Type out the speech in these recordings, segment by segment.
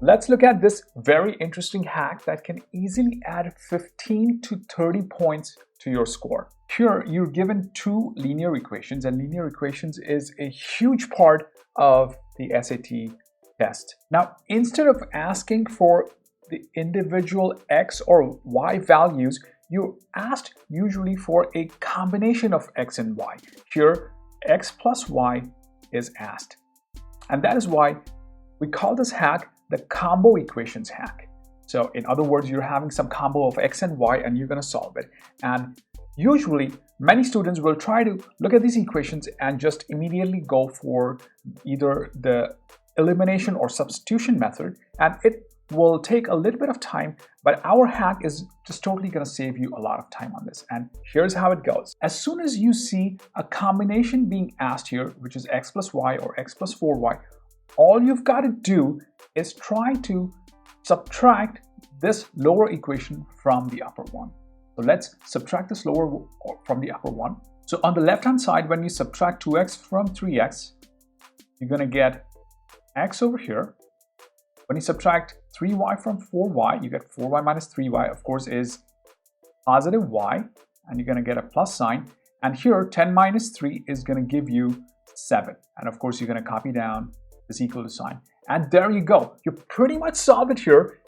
Let's look at this very interesting hack that can easily add 15 to 30 points to your score. Here, you're given two linear equations, and linear equations is a huge part of the SAT test. Now, instead of asking for the individual X or Y values, you're asked usually for a combination of X and Y. Here, X plus Y is asked. And that is why we call this hack the combo equations hack. So in other words, you're having some combo of X and Y and you're going to solve it. And usually, many students will try to look at these equations and just immediately go for either the elimination or substitution method, and it will take a little bit of time, but our hack is just totally going to save you a lot of time on this. And here's how it goes. As soon as you see a combination being asked here, which is X plus Y or X plus 4Y, all you've got to do is try to subtract this lower equation from the upper one. So let's subtract this lower from the upper one. So on the left-hand side, when you subtract 2x from 3x, you're going to get x over here. When you subtract 3y from 4y, you get 4y minus 3y, of course, is positive y, and you're going to get a plus sign. And here, 10 minus 3 is going to give you 7. And of course, you're going to copy down this equal to sign. And there you go. You pretty much solved it here.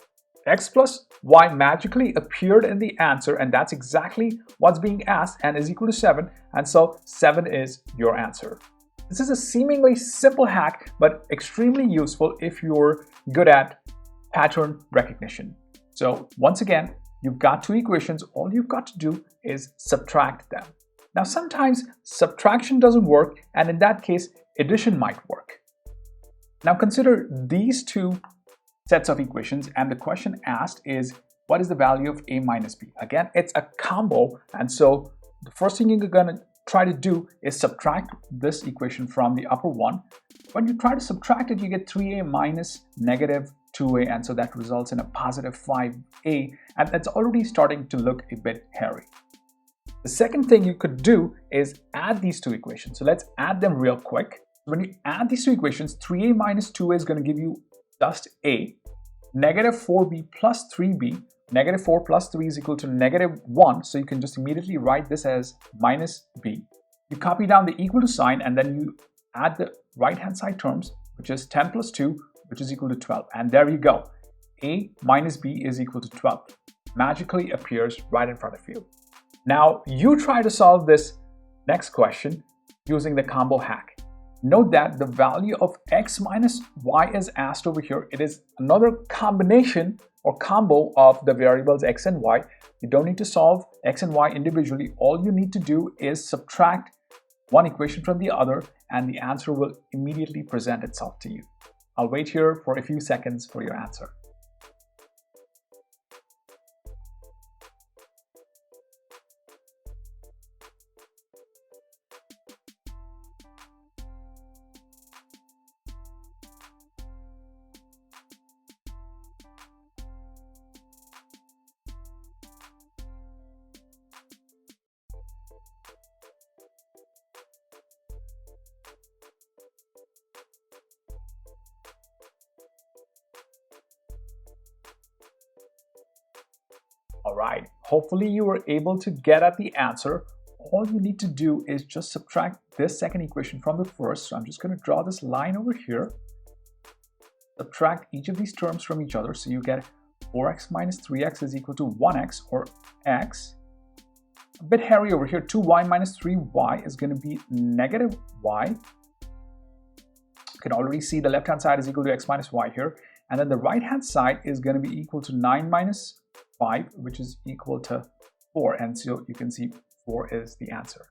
X plus Y magically appeared in the answer, and that's exactly what's being asked, and is equal to 7. And so 7 is your answer. This is a seemingly simple hack, but extremely useful if you're good at pattern recognition. So once again, you've got two equations. All you've got to do is subtract them. Now, sometimes subtraction doesn't work, and in that case, addition might work. Now consider these two sets of equations, and the question asked is, what is the value of a minus b? Again, it's a combo, and so the first thing you're going to try to do is subtract this equation from the upper one. When you try to subtract it, you get 3a minus negative 2a, and so that results in a positive 5a, and that's already starting to look a bit hairy. The second thing you could do is add these two equations. So let's add them real quick. When you add these two equations, 3a minus 2a is going to give you just a. Negative 4b plus 3b, negative 4 plus 3 is equal to negative 1, so you can just immediately write this as minus b. You copy down the equal to sign, and then you add the right-hand side terms, which is 10 plus 2, which is equal to 12. And there you go. A minus b is equal to 12. Magically appears right in front of you. Now, you try to solve this next question using the combo hack. Note that the value of x minus y is asked over here. It is another combination or combo of the variables x and y. You don't need to solve x and y individually. All you need to do is subtract one equation from the other, and the answer will immediately present itself to you. I'll wait here for a few seconds for your answer. All right, hopefully you were able to get at the answer. All you need to do is just subtract this second equation from the first. So I'm just going to draw this line over here. Subtract each of these terms from each other. So you get 4x minus 3x is equal to 1x, or x. A bit hairy over here. 2y minus 3y is going to be negative y. You can already see the left-hand side is equal to x minus y here. And then the right-hand side is going to be equal to 9 minus 5, which is equal to 4. And so you can see 4 is the answer.